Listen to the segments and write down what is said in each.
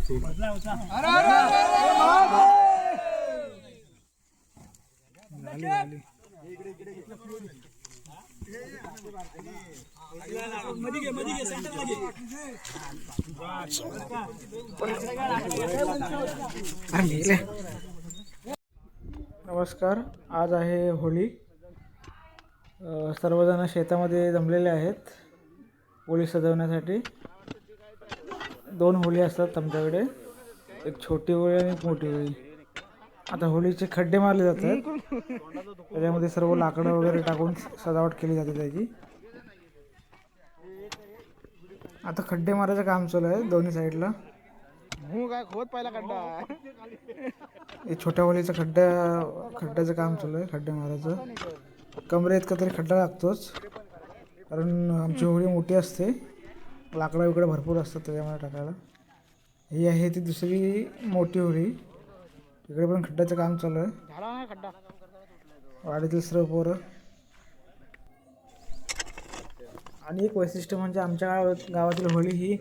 नमस्कार, आज आहे होळी. सर्वजण शेतामध्ये जमलेले आहेत होळी सजवण्यासाठी. 2 होळी असतात आमच्याकडे, एक छोटी होळी आणि एक मोठी होळी. आता होळीचे खड्डे मारले जातात, त्याच्यामध्ये सर्व लाकडं वगैरे टाकून सजावट केली जाते त्याची. आता खड्डे मारायचं काम चालू आहे दोन्ही साईडला. हे छोट्या होळीचं खड्ड्याचं काम चालू आहे, खड्डे मारायचं. कमरे इतका तरी खड्डा लागतोच, कारण आमची होळी मोठी असते, लाकडं वगैरे भरपूर असतात त्याच्यामध्ये टाकायला. ही आहे ती दुसरी मोठी होळी. इकडे पण खड्ड्याचं काम चालू आहे. वाडीतील सर्व पोरं. आणि एक वैशिष्ट्य म्हणजे आमच्या गावातील होळी ही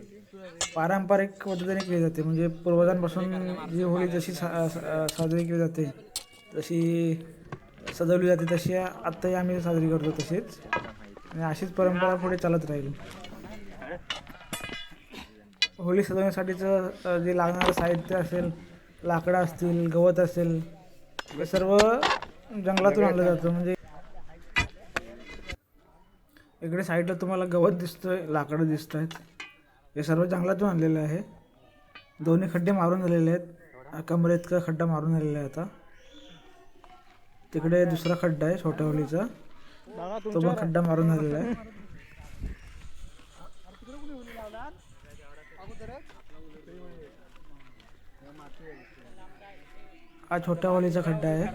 पारंपरिक पद्धतीने केली जाते. म्हणजे पूर्वजांपासून जी होळी जशी साजरी केली जाते, जशी सजवली जाते, तशी आत्ताही आम्ही साजरी करतो तशीच, आणि अशीच परंपरा पुढे चालत राहील. होळी सजवण्यासाठीचं जे लागणारं साहित्य असेल, लाकडं असतील, गवत असेल, हे सर्व जंगलातून आणलं जातं. म्हणजे इकडे साईडला तुम्हाला गवत दिसतंय, लाकडं दिसत आहेत, हे सर्व जंगलातून आणलेलं आहे. दोन्ही खड्डे मारून झालेले आहेत, कमरे इतका खड्डा मारून झालेला आहे. आता तिकडे दुसरा खड्डा आहे छोट्या होळीचा, तो पण खड्डा मारून झालेला आहे. हा छोट्या होळीचा खड्डा आहे.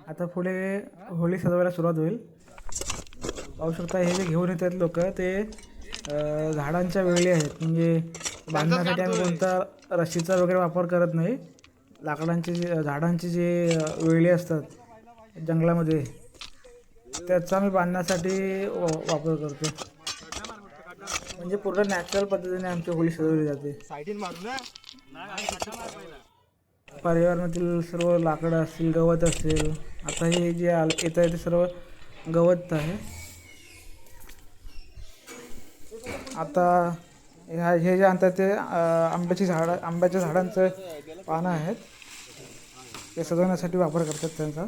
आता पुढे होळी सजवायला सुरुवात होईल. पाहू शकता, हे जे घेऊन येतात लोक, ते झाडांच्या वेळी आहेत. म्हणजे बांधण्यासाठी आम्ही कोणता रस्सीचा वगैरे वापर करत नाही. लाकडांची झाडांची जे वेळी असतात जंगलामध्ये, त्याचा आम्ही बांधण्यासाठी वापर करतो. म्हणजे पूर्ण नॅचरल पद्धतीने आमची होळी सजवली जाते. पर्यावरणातील सर्व लाकडं असतील, गवत असेल, आता हे जे येत आहे ते सर्व गवत आहे. आता हे जे आणतात ते आंब्याच्या झाडांचं पानं आहेत, ते सजवण्यासाठी वापर करतात त्यांचा.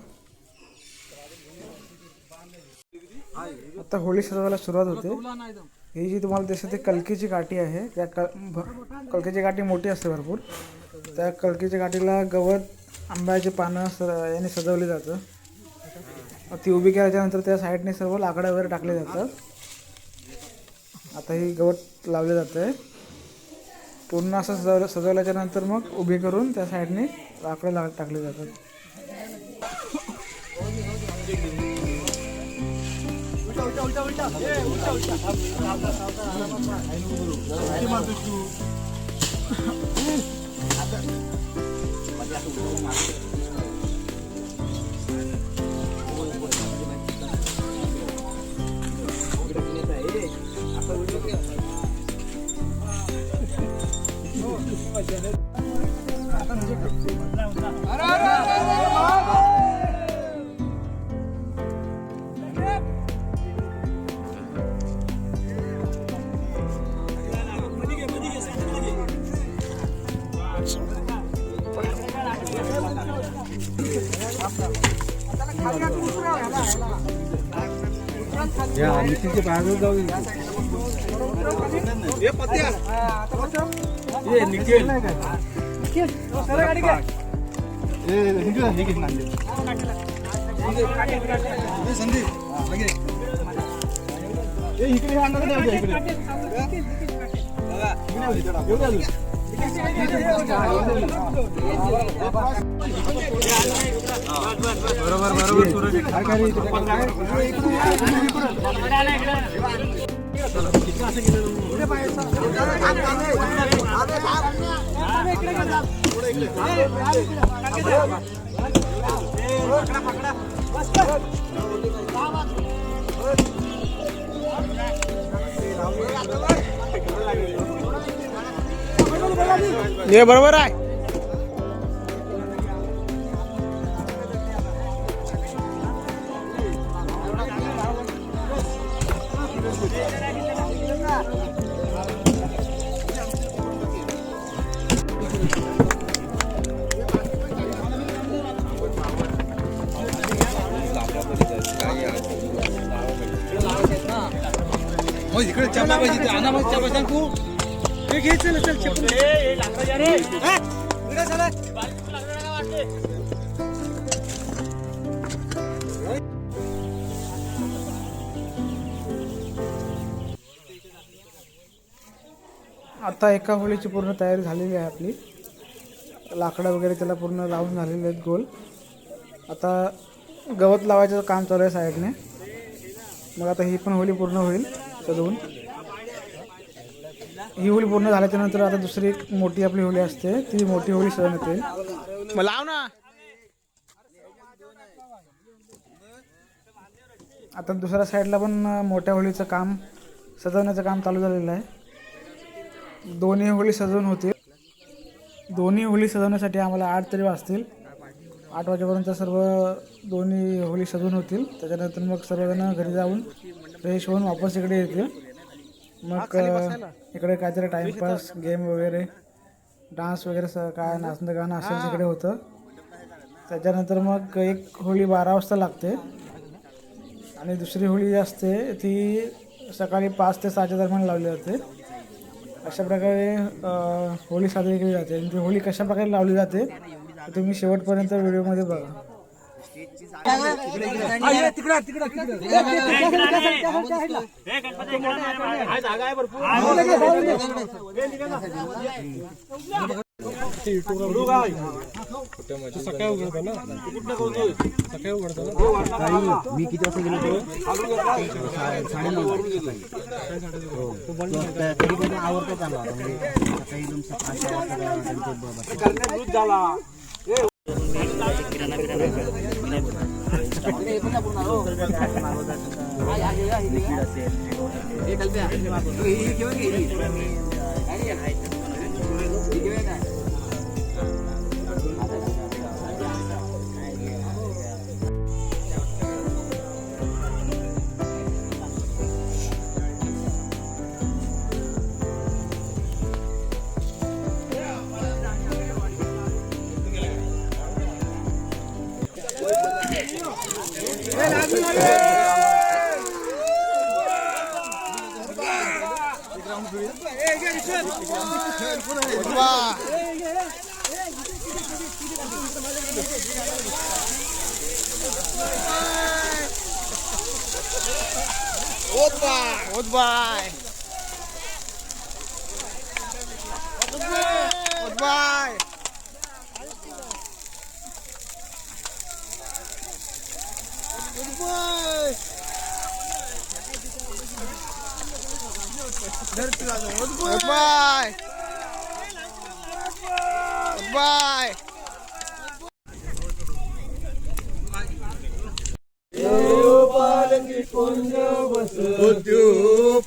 आता होळी सजवायला सुरुवात होते. ही जी तुम्हाला दिसते कलकीची काठी आहे, त्या कलकीची काठी मोठी असते भरपूर. त्या कलकीच्या काठीला गवत, आंब्याचे पानं याने सजवले जातं. ती उभी केल्याच्यानंतर त्या साईडने सर्व लाकडं वगैरे टाकले जातात. आता ही गवत लावले जातं आहे. पूर्ण असं सजवल्याच्या नंतर मग उभी करून त्या साईडने लाकडं टाकले जातात. या निखिलचे बाहेर जाऊ. ये पत्या, ये निखिल, निखिल सरळ गाडी घे. ए निखिल हे घे नांदे. ए संदीप लगे. ए इकडे आणलं का नाही इकडे. बघा येऊ द्या. बरोबर सूरज काय काय पकडा हे बरोबर आहे. इकडे चपला पाहिजे आणा मग चपला तू हे घे चल चल आता एका होळीची पूर्ण तयारी झालेली आहे आपली. लाकडं वगैरे त्याला पूर्ण लावून झालेले आहेत गोल. आता गवत लावायचं काम चालू आहे साईडने. मग आता ही पण होळी पूर्ण होईल सजवून. ही होळी पूर्ण झाल्याच्या नंतर आता दुसरी एक मोठी आपली होळी असते, ती मोठी होळी सजवण्यात येईल. मग लाव ना. आता दुसऱ्या साईडला पण मोठ्या होळीचं काम सजवण्याचं काम चालू झालेलं आहे. दोन्ही होळी सजवून होतील. दोन्ही होळी सजवण्यासाठी आम्हाला 8 तरी वाजतील. 8 वाजेपर्यंत सर्व दोन्ही होळी सजवून होतील. त्याच्यानंतर मग सर्वजण घरी जाऊन फ्रेश होऊन वापस इकडे येतील. मग इकडे काहीतरी टाईमपास गेम वगैरे डान्स वगैरे काय नाचणं गाणं असेल तिकडे होतं. त्याच्यानंतर मग एक होळी 12 वाजता लागते आणि दुसरी होळी जी असते ती सकाळी 5 ते 6च्या दरम्यान लावली जाते. अशा प्रकारे होळी साजरी केली जाते. आणि ती होळी कशा प्रकारे लावली जाते ते तुम्ही शेवटपर्यंत व्हिडिओमध्ये बघा. मी किती वाजता गेलो तरी आवडतो चालू आता म्हणजे सकाळी एकदम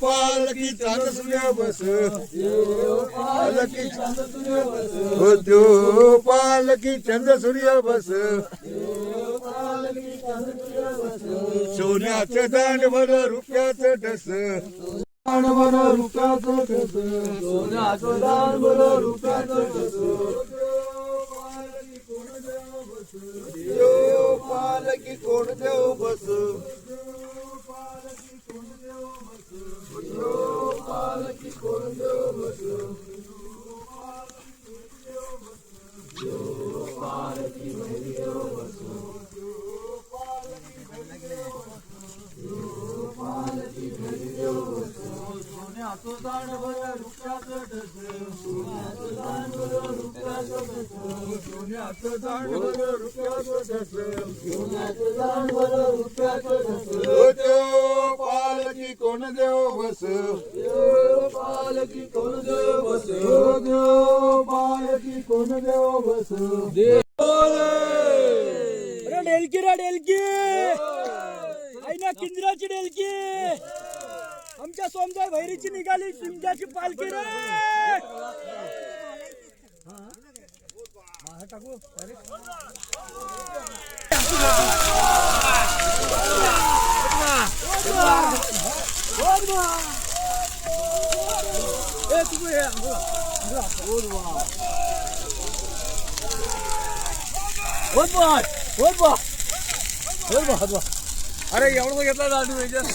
पालकी चांद सूर्य बस पालकी चंद सूर्य बस सोन्याचं दांड भर रुपयाचं डस दांड भर रुपयाचं डस सोन्याचं दांड भर रुपयाचं डस पालकी कोण देव बस पालकी कोण देव बस पालकी देव बस पालकी देव बस सोन्याचं दांड भर रुपयाचं डस सोन्याचं दांड भर रुपयाचं डस सोन्याचं दांड भर रुपयाचं डस सोन्याचं दांड भर रुपयाचं डस पालकी कोण देव बस पालकी कोण देव बस पालकी कोण देव बस डेलकी रे डेलकी आईना किंजराची डेलकी आमच्या सोमजाई भैरीची निघाली सिंगाची पालखी रे अरे एवढं घेतला दादू याच्यात